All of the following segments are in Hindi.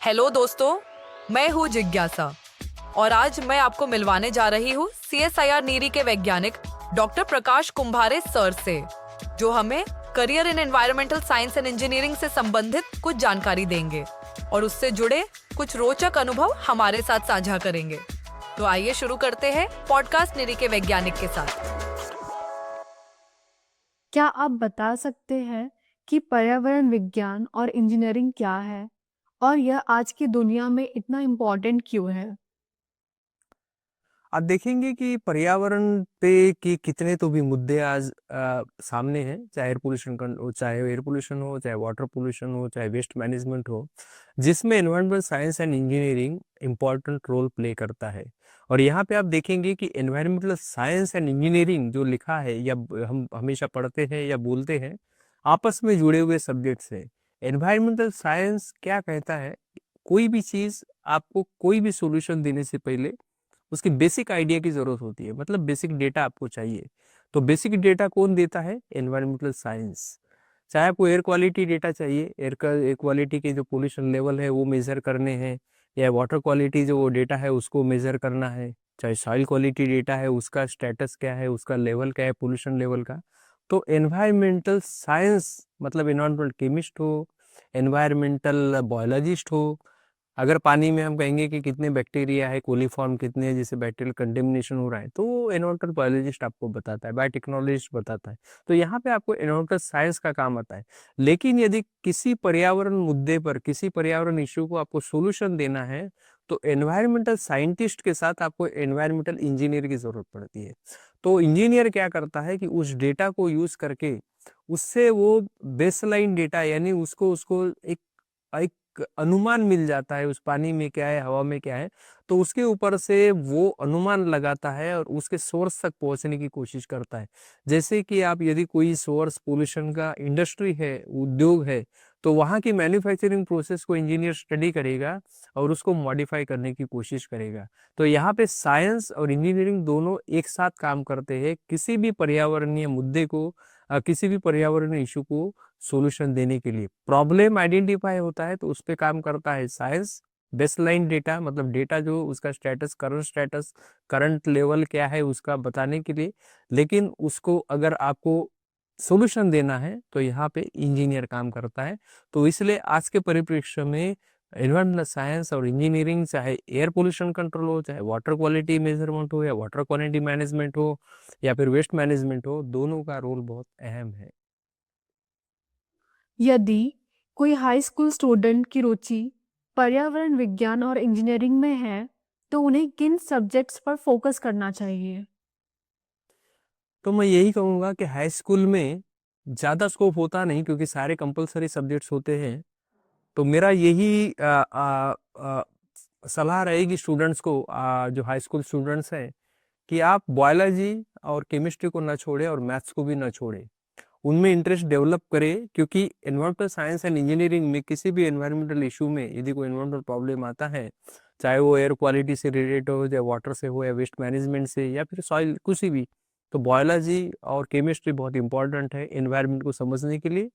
हेलो दोस्तों, मैं हूँ जिज्ञासा और आज मैं आपको मिलवाने जा रही हूँ CSIR नीरी के वैज्ञानिक डॉक्टर प्रकाश कुंभारे सर से, जो हमें career in environmental science and engineering से संबंधित कुछ जानकारी देंगे और उससे जुड़े कुछ रोचक अनुभव हमारे साथ साझा करेंगे। तो आइए शुरू करते हैं पॉडकास्ट नीरी के वैज्ञानिक के साथ। क्या आप बता सकते हैं कि पर्यावरण विज्ञान और इंजीनियरिंग क्या है और यह आज की दुनिया में इतना इम्पोर्टेंट क्यों है? आप देखेंगे कि पर्यावरण पे कि कितने तो भी मुद्दे आज सामने हैं, चाहे एयर पोल्यूशन हो, चाहे वाटर पोल्यूशन हो, चाहे वेस्ट मैनेजमेंट हो, जिसमें environmental science and engineering important role play करता है। और यहाँ पे आप देखेंगे कि एनवायरमेंटल साइंस एंड इंजीनियरिंग जो लिखा है या हम हमेशा पढ़ते हैं या बोलते हैं, आपस में जुड़े हुए सब्जेक्ट्स है। एनवायरमेंटल साइंस क्या कहता है, कोई भी चीज आपको कोई भी सॉल्यूशन देने से पहले उसकी बेसिक आइडिया की जरूरत होती है, मतलब बेसिक डेटा आपको चाहिए। तो बेसिक डेटा कौन देता है? Environmental science. चाहे आपको एयर क्वालिटी डेटा चाहिए, एयर क्वालिटी के जो पोल्यूशन लेवल है वो मेजर करने हैं, या वाटर क्वालिटी जो डेटा है उसको मेजर करना है, चाहे सॉइल क्वालिटी डेटा है उसका स्टेटस क्या है, उसका लेवल क्या है पोल्यूशन लेवल का। तो एनवायरमेंटल साइंस मतलब एनवायरमेंटल केमिस्ट हो, एनवायरमेंटल बायोलॉजिस्ट हो। अगर पानी में हम कहेंगे कि कितने बैक्टीरिया है, कोलीफॉर्म कितने हैं, जिससे बैक्टीरियल कंटेमिनेशन हो रहा है, तो वो एनवायरमेंटल बायोलॉजिस्ट आपको बताता है, बायोटेक्नोलॉजिस्ट बताता है। तो यहाँ पे आपको एनवायरमेंटल साइंस का काम आता है। लेकिन यदि किसी पर्यावरण मुद्दे पर, किसी पर्यावरण इश्यू को आपको सोल्यूशन देना है, तो एनवायरमेंटल साइंटिस्ट के साथ आपको एनवायरमेंटल इंजीनियर की जरूरत पड़ती है। तो इंजीनियर क्या करता है कि उस डेटा को यूज करके उससे वो बेसलाइन डेटा, यानी उसको उसको एक एक अनुमान मिल जाता है, उस पानी में क्या है, हवा में क्या है, तो उसके ऊपर से वो अनुमान लगाता है और उसके सोर्स तक पहुंचने की कोशिश करता है। जैसे कि आप यदि कोई सोर्स पोल्यूशन का इंडस्ट्री है, उद्योग है, तो वहाँ की मैन्युफैक्चरिंग प्रोसेस को इंजीनियर स्टडी करेगा और उसको मॉडिफाई करने की कोशिश करेगा। तो यहाँ पे साइंस और इंजीनियरिंग दोनों एक साथ काम करते हैं किसी भी पर्यावरणीय मुद्दे को, किसी भी पर्यावरणीय इशू को सॉल्यूशन देने के लिए। प्रॉब्लम आइडेंटिफाई होता है तो उस पे काम करता है साइंस। बेसलाइन डेटा मतलब डेटा जो उसका स्टेटस करंट लेवल क्या है उसका बताने के लिए। लेकिन उसको अगर आपको सॉल्यूशन देना है तो यहाँ पे इंजीनियर काम करता है। तो इसलिए आज के परिप्रेक्ष्य में एनवायरमेंटल साइंस और इंजीनियरिंग, चाहे एयर पोल्यूशन कंट्रोल हो, चाहे वाटर क्वालिटी मेजरमेंट हो, या वाटर क्वालिटी मैनेजमेंट हो, या फिर वेस्ट मैनेजमेंट हो, दोनों का रोल बहुत अहम है। यदि कोई हाई स्कूल स्टूडेंट की रुचि पर्यावरण विज्ञान और इंजीनियरिंग में है, तो उन्हें किन सब्जेक्ट्स पर फोकस करना चाहिए? तो मैं यही कहूँगा कि हाई स्कूल में ज़्यादा स्कोप होता नहीं, क्योंकि सारे कंपलसरी सब्जेक्ट्स होते हैं। तो मेरा यही सलाह रहेगी स्टूडेंट्स को, जो हाई स्कूल स्टूडेंट्स हैं, कि आप बायोलॉजी और केमिस्ट्री को ना छोड़ें और मैथ्स को भी ना छोड़ें। उनमें इंटरेस्ट डेवलप करें, क्योंकि एनवायरमेंटल साइंस एंड इंजीनियरिंग में किसी भी एनवायरमेंटल इशू में यदि कोई एनवायरमेंटल प्रॉब्लम आता है, चाहे वो एयर क्वालिटी से रिलेटेड हो, या वाटर से हो, या वेस्ट मैनेजमेंट से, या फिर सॉइल कुछ भी, तो बायोलॉजी और केमिस्ट्री बहुत इंपॉर्टेंट है एनवायरमेंट को समझने के लिए।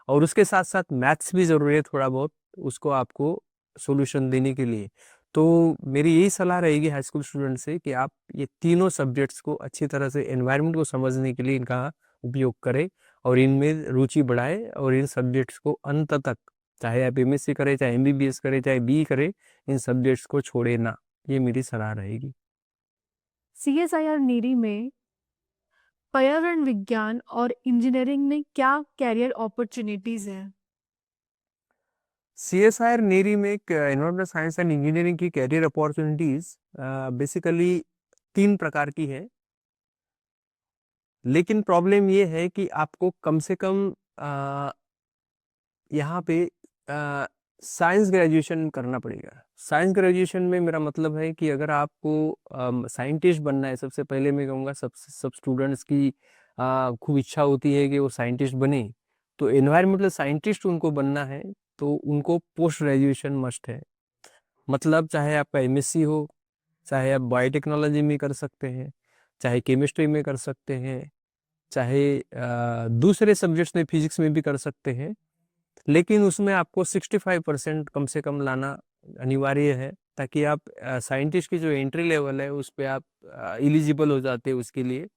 और उसके साथ साथ मैथ्स भी जरूरी है थोड़ा बहुत, उसको आपको सॉल्यूशन देने के लिए। तो मेरी यही सलाह रहेगी हाई स्कूल स्टूडेंट से कि आप ये तीनों सब्जेक्ट्स को अच्छी तरह से एनवायरमेंट को समझने के लिए इनका उपयोग करें और इनमें रुचि बढ़ाएं, और इन सब्जेक्ट्स को अंत तक, चाहे आप एमएससी करें, चाहे एमबीबीएस करें, चाहे बी करें, इन सब्जेक्ट्स को छोड़े ना। ये मेरी सलाह रहेगी। CSIR नीरी में पर्यावरण विज्ञान और इंजीनियरिंग में क्या कैरियर अपॉर्चुनिटीज हैं? सीएसआईआर नेरी में एनवायरमेंटल साइंस एंड इंजीनियरिंग की कैरियर अपॉर्चुनिटीज बेसिकली तीन प्रकार की है। लेकिन प्रॉब्लम ये है कि आपको कम से कम यहाँ पे साइंस ग्रेजुएशन करना पड़ेगा। साइंस ग्रेजुएशन में मेरा मतलब है कि अगर आपको साइंटिस्ट बनना है, सबसे पहले मैं कहूँगा सब स्टूडेंट्स की खूब इच्छा होती है कि वो साइंटिस्ट बने। तो एनवायरमेंटल साइंटिस्ट उनको बनना है, तो उनको पोस्ट ग्रेजुएशन मस्ट है। मतलब चाहे आपका एमएससी हो, चाहे आप बायोटेक्नोलॉजी में कर सकते हैं, चाहे केमिस्ट्री में कर सकते हैं, चाहे दूसरे सब्जेक्ट्स में फिजिक्स में भी कर सकते हैं। लेकिन उसमें आपको 65% कम से कम लाना अनिवार्य है, ताकि आप साइंटिस्ट की जो एंट्री लेवल है उस पे आप एलिजिबल हो जाते हैं उसके लिए।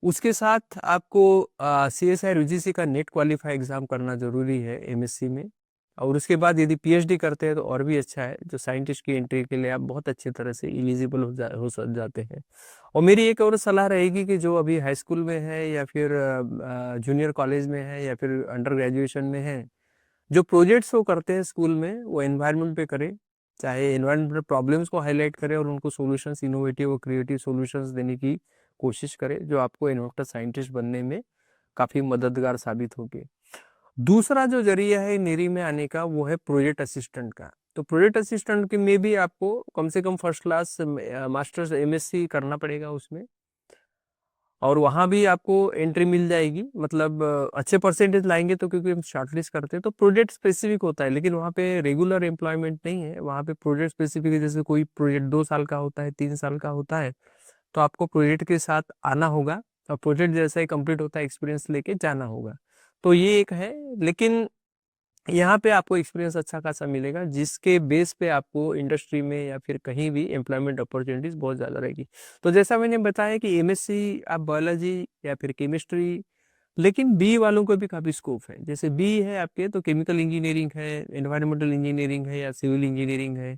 उसके साथ आपको CSI UGC का नेट क्वालिफाई एग्जाम करना जरूरी है MSc में, और उसके बाद यदि PhD करते हैं तो और भी अच्छा है, जो साइंटिस्ट की एंट्री के लिए आप बहुत अच्छी तरह से एलिजिबल हो जाते हैं। और मेरी एक और सलाह रहेगी कि जो अभी हाई स्कूल में है या फिर जूनियर कॉलेज में है या फिर अंडर ग्रेजुएशन में है, जो प्रोजेक्ट्स वो करते हैं स्कूल में वो एनवायरनमेंट पे करें, चाहे एनवायरनमेंटल प्रॉब्लम्स को हाईलाइट करें और उनको सॉल्यूशंस, इनोवेटिव और क्रिएटिव सॉल्यूशंस देने की कोशिश करें, जो आपको इनोवेटर साइंटिस्ट बनने में काफ़ी मददगार साबित होगी। दूसरा जो जरिया है नेरी में आने का वो है प्रोजेक्ट असिस्टेंट का। तो प्रोजेक्ट असिस्टेंट के में भी आपको कम से come first class masters MSc करना पड़ेगा उसमें, और वहाँ भी आपको एंट्री मिल जाएगी। मतलब अच्छे परसेंटेज लाएंगे तो, क्योंकि हम शॉर्टलिस्ट करते हैं तो प्रोजेक्ट स्पेसिफिक होता है, लेकिन वहाँ पे रेगुलर एम्प्लॉयमेंट नहीं है, वहाँ पे प्रोजेक्ट स्पेसिफिक है। जैसे कोई प्रोजेक्ट 2 साल का होता है, 3 साल का होता है, तो आपको प्रोजेक्ट के साथ आना होगा और प्रोजेक्ट जैसा ही कंप्लीट होता है एक्सपीरियंस लेके जाना होगा। तो ये एक है, लेकिन यहाँ पे आपको एक्सपीरियंस अच्छा खासा मिलेगा, जिसके बेस पे आपको इंडस्ट्री में या फिर कहीं भी एम्प्लॉयमेंट अपॉर्चुनिटीज बहुत ज़्यादा रहेगी। तो जैसा मैंने बताया कि MSc आप बायोलॉजी या फिर केमिस्ट्री, लेकिन बी वालों को भी काफ़ी स्कोप है। जैसे बी है आपके तो केमिकल इंजीनियरिंग है, एनवायरमेंटल इंजीनियरिंग है या सिविल इंजीनियरिंग है,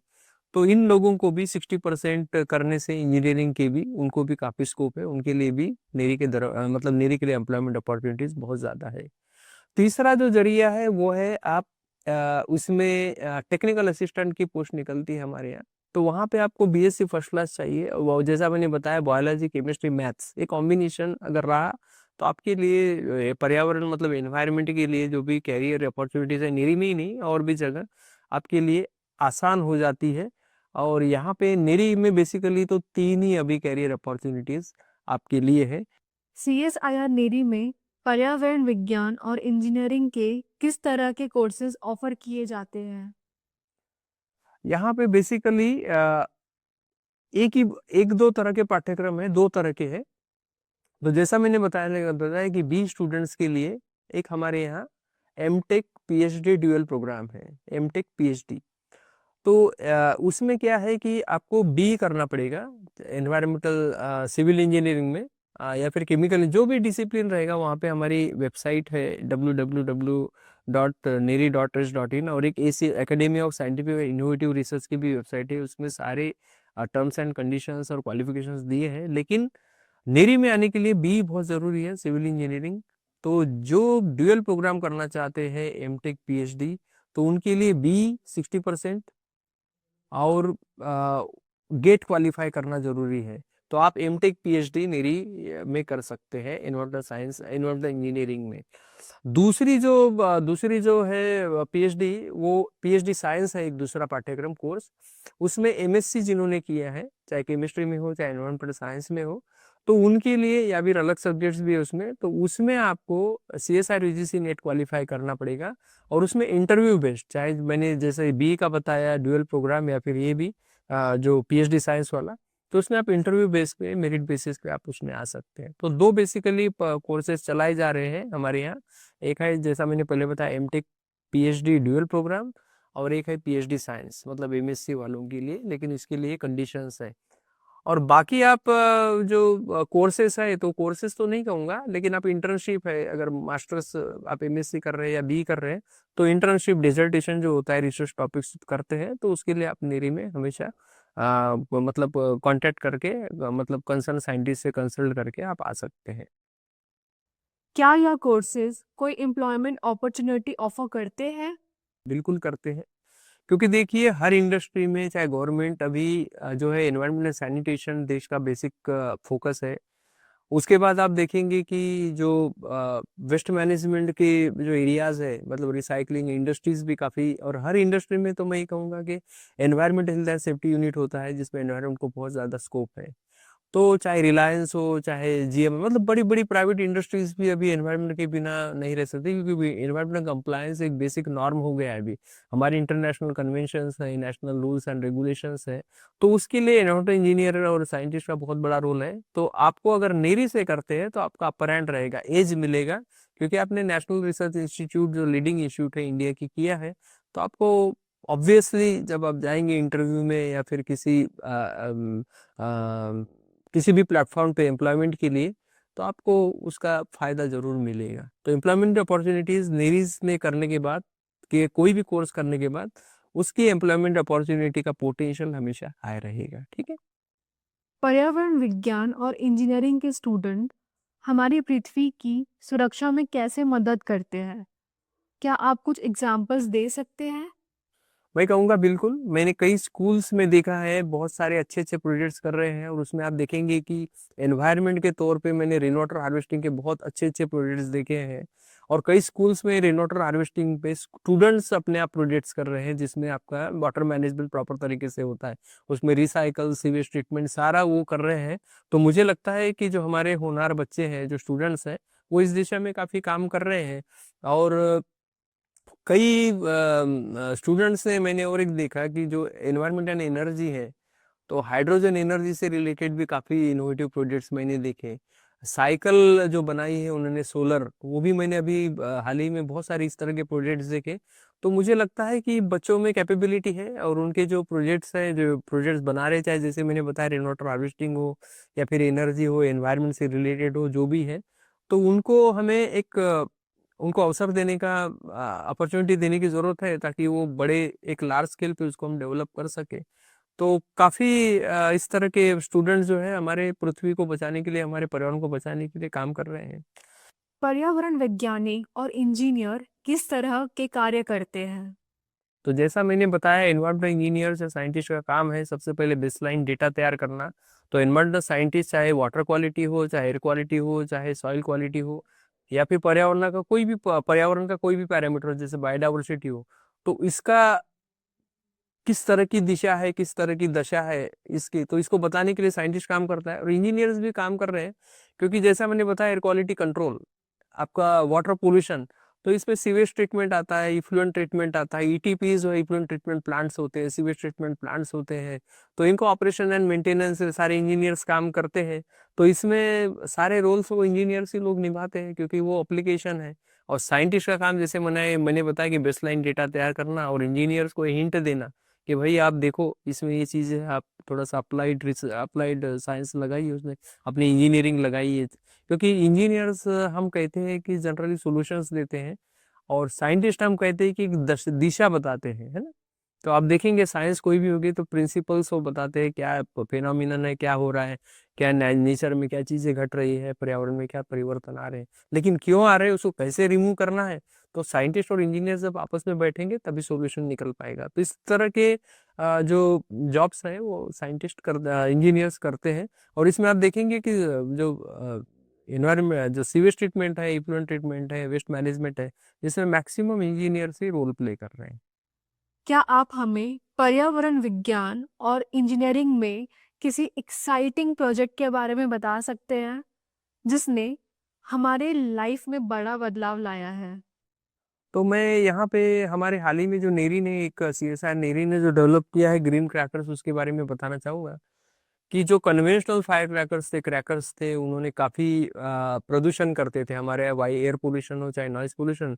तो इन लोगों को भी 60% करने से इंजीनियरिंग के भी उनको भी काफ़ी स्कोप है, उनके लिए भी नेरी के मतलब नेरी के लिए एम्प्लॉयमेंट अपॉर्चुनिटीज बहुत ज़्यादा है। तीसरा जो जरिया है वो है आप उसमें टेक्निकल असिस्टेंट की पोस्ट निकलती है हमारे यहाँ, तो वहाँ पे आपको BSc फर्स्ट क्लास चाहिए। वो जैसा मैंने बताया, बायोलॉजी केमिस्ट्री मैथ्स ये कॉम्बिनेशन अगर रहा तो आपके लिए पर्यावरण मतलब एनवायरनमेंट के लिए जो भी कैरियर अपॉर्चुनिटीज है नेरी में ही नहीं और भी जगह आपके लिए आसान हो जाती है। और यहाँ पे नेरी में बेसिकली तो 3 ही अभी कैरियर अपॉर्चुनिटीज आपके लिए है। CSIR नेरी में पर्यावरण विज्ञान और इंजीनियरिंग के किस तरह के कोर्सेज ऑफर किए जाते हैं? यहाँ पे बेसिकली एक दो तरह के पाठ्यक्रम है, 2 तरह के हैं। तो जैसा मैंने बताया कि बी स्टूडेंट्स के लिए एक हमारे यहाँ MTech PhD ड्यूअल प्रोग्राम है, MTech PhD। तो उसमें क्या है कि आपको बी करना पड़ेगा एनवायरमेंटल सिविल इंजीनियरिंग में, या फिर केमिकल, जो भी डिसिप्लिन रहेगा। वहाँ पे हमारी वेबसाइट है www.neri.res.in, और एक AC एकेडमी ऑफ साइंटिफिक और इनोवेटिव रिसर्च की भी वेबसाइट है, उसमें सारे टर्म्स एंड कंडीशंस और क्वालिफिकेशंस दिए हैं। लेकिन नेरी में आने के लिए बी बहुत ज़रूरी है, सिविल इंजीनियरिंग। तो जो ड्यूअल प्रोग्राम करना चाहते हैं MTech PhD, तो उनके लिए बी 60% और गेट क्वालिफाई करना जरूरी है। तो आप MTech PhD नेरी में कर सकते हैं, इन्वर्टर साइंस इन्वर्टर इंजीनियरिंग में। दूसरी जो है PhD, वो PhD साइंस है, एक दूसरा पाठ्यक्रम कोर्स। उसमें MSc जिन्होंने किया है, चाहे केमिस्ट्री में हो चाहे इन्वायरमेंटल साइंस में हो, तो उनके लिए, या फिर अलग सब्जेक्ट्स भी है उसमें, तो उसमें आपको CSI UGC नेट क्वालिफाई करना पड़ेगा। और उसमें इंटरव्यू बेस्ड, चाहे मैंने जैसे बी का बताया ड्यूअल प्रोग्राम, या फिर ये भी जो PhD साइंस वाला, तो उसमें आप इंटरव्यू बेस पे, मेरिट बेसिस पे आप उसमें आ सकते हैं। तो 2 बेसिकली कोर्सेज चलाए जा रहे हैं हमारे यहाँ। एक है जैसा मैंने पहले बताया MTech PhD ड्यूअल प्रोग्राम, और एक है PhD साइंस मतलब MSc वालों के लिए, लेकिन इसके लिए कंडीशंस है। और बाकी आप जो कोर्सेस है, तो कोर्सेस तो नहीं कहूँगा, लेकिन आप इंटर्नशिप है, अगर मास्टर्स आप MSc कर रहे हैं या बी कर रहे हैं, तो इंटर्नशिप डिसर्टेशन जो होता है, रिसर्च टॉपिक्स करते हैं, तो उसके लिए आप नेरी में हमेशा मतलब कांटेक्ट करके मतलब कंसर्न साइंटिस्ट से कंसल्ट करके आप आ सकते हैं। क्या यह कोर्सेज कोई एम्प्लॉयमेंट अपॉर्चुनिटी ऑफर करते हैं? बिल्कुल करते हैं, क्योंकि देखिए हर इंडस्ट्री में, चाहे गवर्नमेंट अभी जो है एनवायरमेंट एंड सैनिटेशन देश का बेसिक फोकस है। उसके बाद आप देखेंगे कि जो वेस्ट मैनेजमेंट के जो एरियाज है, मतलब रिसाइकलिंग इंडस्ट्रीज भी काफ़ी, और हर इंडस्ट्री में तो मैं ये कहूँगा कि environment health and safety unit होता है, जिसमें एनवायरमेंट को बहुत ज़्यादा स्कोप है। तो चाहे रिलायंस हो चाहे GM, मतलब बड़ी बड़ी प्राइवेट इंडस्ट्रीज भी अभी एनवायरनमेंट के बिना नहीं रह सकती, क्योंकि एनवायरमेंट कंप्लायंस एक बेसिक नॉर्म हो गया है अभी। हमारे इंटरनेशनल कन्वेंशंस है, नेशनल रूल्स एंड रेगुलेशंस है, तो उसके लिए एनवायरमेंटल इंजीनियर और साइंटिस्ट का बहुत बड़ा रोल है। तो आपको अगर नेरी से करते हैं तो आपका अपर हैंड रहेगा, एज मिलेगा, क्योंकि आपने नेशनल रिसर्च इंस्टीट्यूट जो लीडिंग इंस्टीट्यूट है इंडिया की किया है, तो आपको ऑब्वियसली जब आप जाएंगे इंटरव्यू में या फिर किसी भी प्लेटफॉर्म पे एम्प्लॉयमेंट के लिए, तो आपको उसका फायदा जरूर मिलेगा। तो एम्प्लॉयमेंट अपॉर्चुनिटीज नेरीज में करने के बाद, कि कोई भी कोर्स करने के बाद, उसकी एम्प्लॉयमेंट अपॉर्चुनिटी का पोटेंशियल हमेशा हाई रहेगा। ठीक है। पर्यावरण विज्ञान और इंजीनियरिंग के स्टूडेंट हमारी पृथ्वी की सुरक्षा में कैसे मदद करते हैं? क्या आप कुछ एग्जाम्पल्स दे सकते हैं? मैं कहूँगा बिल्कुल, मैंने कई स्कूल्स में देखा है, बहुत सारे अच्छे अच्छे प्रोजेक्ट्स कर रहे हैं, और उसमें आप देखेंगे कि एनवायरनमेंट के तौर पे मैंने रेन वाटर हार्वेस्टिंग के बहुत अच्छे अच्छे प्रोजेक्ट्स देखे हैं। और कई स्कूल्स में रेन वाटर हार्वेस्टिंग पे स्टूडेंट्स अपने आप प्रोजेक्ट्स कर रहे हैं, जिसमें आपका वाटर मैनेजमेंट प्रॉपर तरीके से होता है, उसमें रिसाइकल, सीवेज ट्रीटमेंट सारा वो कर रहे हैं। तो मुझे लगता है कि जो हमारे होनहार बच्चे हैं, जो स्टूडेंट्स हैं, वो इस दिशा में काफ़ी काम कर रहे हैं। और कई स्टूडेंट्स ने, मैंने और एक देखा कि जो एनवायरमेंट एंड एनर्जी है, तो हाइड्रोजन एनर्जी से रिलेटेड भी काफ़ी इनोवेटिव प्रोजेक्ट्स मैंने देखे। साइकिल जो बनाई है उन्होंने सोलर, वो भी मैंने अभी हाल ही में बहुत सारे इस तरह के प्रोजेक्ट्स देखे। तो मुझे लगता है कि बच्चों में कैपेबिलिटी है, और उनके जो प्रोजेक्ट्स हैं, जो प्रोजेक्ट्स बना रहे, चाहे जैसे मैंने बताया रेन वाटर हार्वेस्टिंग हो या फिर एनर्जी हो, एनवायरनमेंट से रिलेटेड हो, जो भी है, तो उनको हमें उनको अवसर देने का, अपॉर्चुनिटी देने की ज़रूरत है, ताकि वो बड़े एक लार्ज स्केल पे उसको हम डेवलप कर सके। तो काफ़ी इस तरह के स्टूडेंट्स जो है हमारे पृथ्वी को बचाने के लिए, हमारे पर्यावरण को बचाने के लिए काम कर रहे हैं। पर्यावरण वैज्ञानिक और इंजीनियर किस तरह के कार्य करते हैं? तो जैसा मैंने बताया, एनवायरमेंटल इंजीनियर्स या साइंटिस्ट का काम है सबसे पहले बेसलाइन डेटा तैयार करना। तो एनवायरमेंटल साइंटिस्ट, चाहे वाटर क्वालिटी हो, चाहे एयर क्वालिटी हो, चाहे सॉइल क्वालिटी हो, या फिर पर्यावरण का कोई भी पैरामीटर जैसे बायोडाइवर्सिटी हो, तो इसका किस तरह की दिशा है, किस तरह की दशा है इसकी, तो इसको बताने के लिए साइंटिस्ट काम करता है, और इंजीनियर्स भी काम कर रहे हैं। क्योंकि जैसा मैंने बताया, एयर क्वालिटी कंट्रोल, आपका वाटर पोल्यूशन, तो इसमें सीवेज ट्रीटमेंट आता है, इफ्लुएंट ट्रीटमेंट आता है, ईटीपीज और इफ्लुएंट ट्रीटमेंट प्लांट्स होते हैं, सीवेज ट्रीटमेंट प्लांट्स होते हैं। तो इनको ऑपरेशन एंड मेंटेनेंस सारे इंजीनियर्स काम करते हैं। तो इसमें सारे रोल्स वो इंजीनियर्स ही लोग निभाते हैं, क्योंकि वो एप्लीकेशन है। और साइंटिस्ट का काम, जैसे मैंने बताया कि बेसलाइन डेटा तैयार करना, और इंजीनियर्स को हिंट देना कि भाई आप देखो, इसमें ये चीज़ है, आप थोड़ा सा अप्लाइड साइंस लगाइए, उसमें अपनी इंजीनियरिंग लगाइए। क्योंकि इंजीनियर्स हम कहते हैं कि जनरली सॉल्यूशंस देते हैं, और साइंटिस्ट हम कहते हैं कि एक दिशा बताते हैं, है ना। तो आप देखेंगे साइंस कोई भी होगी तो प्रिंसिपल्स वो बताते हैं, क्या फिनोमिनन है, क्या हो रहा है, क्या नेचर में क्या चीज़ें घट रही है, पर्यावरण में क्या परिवर्तन आ रहे हैं, लेकिन क्यों आ रहे हैं, उसको कैसे रिमूव करना है। तो साइंटिस्ट और इंजीनियर जब आपस में बैठेंगे तभी सॉल्यूशन निकल पाएगा। तो इस तरह के जो जॉब्स हैं वो इंजीनियर्स करते हैं। और इसमें आप देखेंगे कि जो एनवायरमेंट, जो सीवेज ट्रीटमेंट है, इफ्लुएंट ट्रीटमेंट है, वेस्ट मैनेजमेंट है, जिसमें मैक्सिमम इंजीनियर्स ही रोल प्ले कर रहे हैं। क्या आप हमें पर्यावरण विज्ञान और इंजीनियरिंग में किसी एक्साइटिंग प्रोजेक्ट के बारे में बता सकते हैं जिसने हमारे लाइफ में बड़ा बदलाव लाया है? तो मैं यहाँ पे हमारे हाल ही में जो नेरी ने एक सीएसआर नेरी ने जो डेवलप किया है ग्रीन क्रैकर्स, उसके बारे में बताना चाहूँगा। कि जो कन्वेंशनल फायर क्रैकर्स थे, उन्होंने काफ़ी प्रदूषण करते थे, हमारे वाई एयर पोल्यूशन हो चाहे नॉइज पोल्यूशन।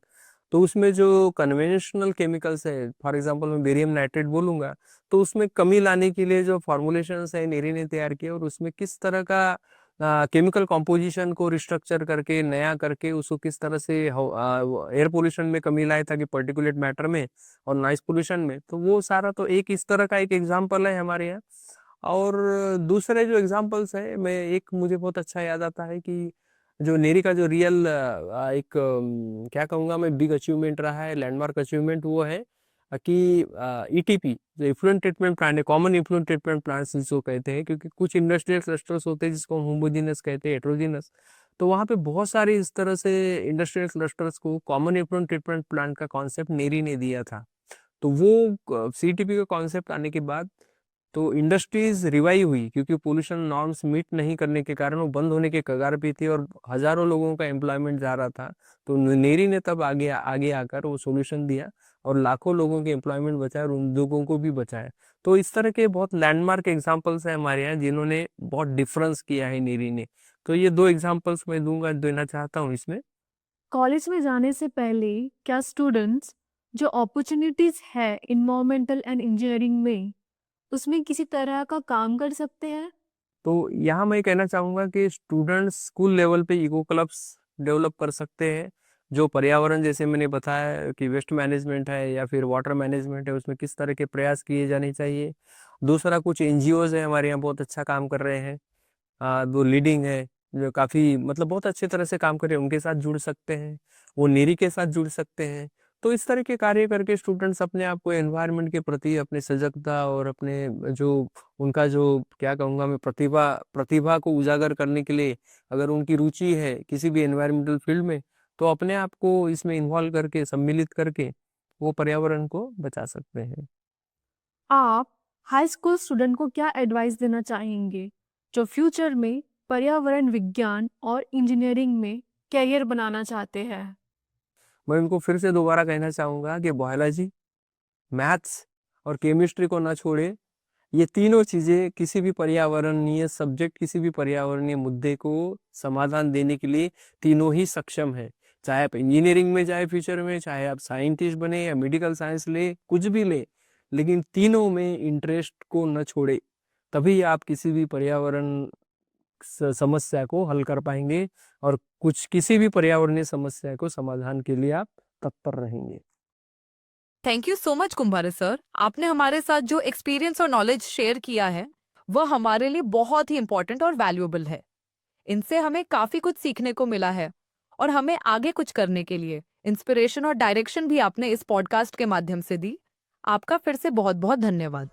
तो उसमें जो कन्वेंशनल केमिकल्स है, फॉर एग्जांपल मैं बेरियम नाइट्रेट बोलूँगा, तो उसमें कमी लाने के लिए जो फॉर्मुलेशंस है नेरी ने तैयार किए, और उसमें किस तरह का केमिकल कॉम्पोजिशन को रिस्ट्रक्चर करके, नया करके, उसको किस तरह से एयर पोल्यूशन में कमी लाए, ताकि पर्टिकुलेट मैटर में और नॉइज पोल्यूशन में। तो वो सारा तो एक इस तरह का एक एग्जाम्पल है हमारे यहाँ। और दूसरे जो एग्जाम्पल्स है, मैं एक मुझे बहुत अच्छा याद आता है कि जो नेरी का जो रियल एक क्या कहूँगा मैं, बिग अचीवमेंट रहा है, लैंडमार्क अचीवमेंट, वो है कि ईटीपी जो इफ्लुएंट ट्रीटमेंट प्लांट है, कॉमन इफ्लुएंट ट्रीटमेंट प्लांट्स जिसको कहते हैं, क्योंकि कुछ इंडस्ट्रियल क्लस्टर्स होते हैं जिसको होमोजीनस कहते हैं, हेट्रोजीनस। तो वहाँ पे बहुत सारे इस तरह से इंडस्ट्रियल क्लस्टर्स को कॉमन इफ्लुएंट ट्रीटमेंट प्लांट का कॉन्सेप्ट नेरी ने दिया था। तो वो सीटीपी का कॉन्सेप्ट आने के बाद तो इंडस्ट्रीज रिवाइव हुई, क्योंकि पोल्यूशन नॉर्म्स मीट नहीं करने के कारण वो बंद होने के कगार पे थी, और हजारों लोगों का एम्प्लॉयमेंट जा रहा था। तो नेरी ने तब आगे आगे आकर वो सॉल्यूशन दिया, और लाखों लोगों के एम्प्लॉयमेंट बचाया, और उन लोगों को भी बचाया। तो इस तरह के बहुत लैंडमार्क एग्जाम्पल्स हैं हमारे यहाँ, जिन्होंने बहुत डिफरेंस किया है नेरी ने। तो ये दो एग्जाम्पल्स मैं देना चाहता हूँ इसमें। कॉलेज में जाने से पहले क्या स्टूडेंट्स जो अपॉर्चुनिटीज है इन्वायरमेंटल एंड इंजीनियरिंग में, उसमें किसी तरह का काम कर सकते हैं? तो यहाँ मैं कहना चाहूँगा कि स्टूडेंट्स स्कूल लेवल पे इको क्लब्स डेवलप कर सकते हैं, जो पर्यावरण जैसे मैंने बताया कि वेस्ट मैनेजमेंट है या फिर वाटर मैनेजमेंट है, उसमें किस तरह के प्रयास किए जाने चाहिए। दूसरा, कुछ एनजीओज हैं हमारे यहाँ बहुत अच्छा काम कर रहे हैं, वो लीडिंग है, जो काफ़ी मतलब बहुत अच्छे तरह से काम कर रहे हैं, उनके साथ जुड़ सकते हैं, वो नीरी के साथ जुड़ सकते हैं। तो इस तरह के कार्य करके स्टूडेंट्स अपने आप को एनवायरनमेंट के प्रति अपने सजगता और अपने जो उनका जो क्या कहूँगा मैं प्रतिभा प्रतिभा को उजागर करने के लिए अगर उनकी रुचि है किसी भी एनवायरमेंटल फील्ड में, तो अपने आप को इसमें इन्वॉल्व करके सम्मिलित करके वो पर्यावरण को बचा सकते हैं। आप हाई स्कूल स्टूडेंट को क्या एडवाइस देना चाहेंगे जो फ्यूचर में पर्यावरण विज्ञान और इंजीनियरिंग में कैरियर बनाना चाहते हैं? मैं उनको फिर से दोबारा कहना चाहूँगा कि बायोलॉजी, मैथ्स और केमिस्ट्री को ना छोड़े। ये तीनों चीज़ें किसी भी पर्यावरणीय सब्जेक्ट, किसी भी पर्यावरणीय मुद्दे को समाधान देने के लिए तीनों ही सक्षम है। चाहे आप इंजीनियरिंग में जाए फ्यूचर में, चाहे आप साइंटिस्ट बने या मेडिकल साइंस ले, कुछ भी ले, लेकिन तीनों में इंटरेस्ट को न छोड़े, तभी आप किसी भी पर्यावरण समस्या को हल कर पाएंगे और कुछ किसी भी पर्यावरणीय समस्या को समाधान के लिए आप तत्पर रहेंगे। Thank you so much Kumbhare sir, आपने हमारे साथ जो एक्सपीरियंस और नॉलेज शेयर किया है वह हमारे लिए बहुत ही इम्पोर्टेंट और वैल्यूएबल है। इनसे हमें काफी कुछ सीखने को मिला है और हमें आगे कुछ करने के लिए इंस्पिरेशन और डायरेक्शन भी आपने इस पॉडकास्ट के माध्यम से दी। आपका फिर से बहुत बहुत धन्यवाद।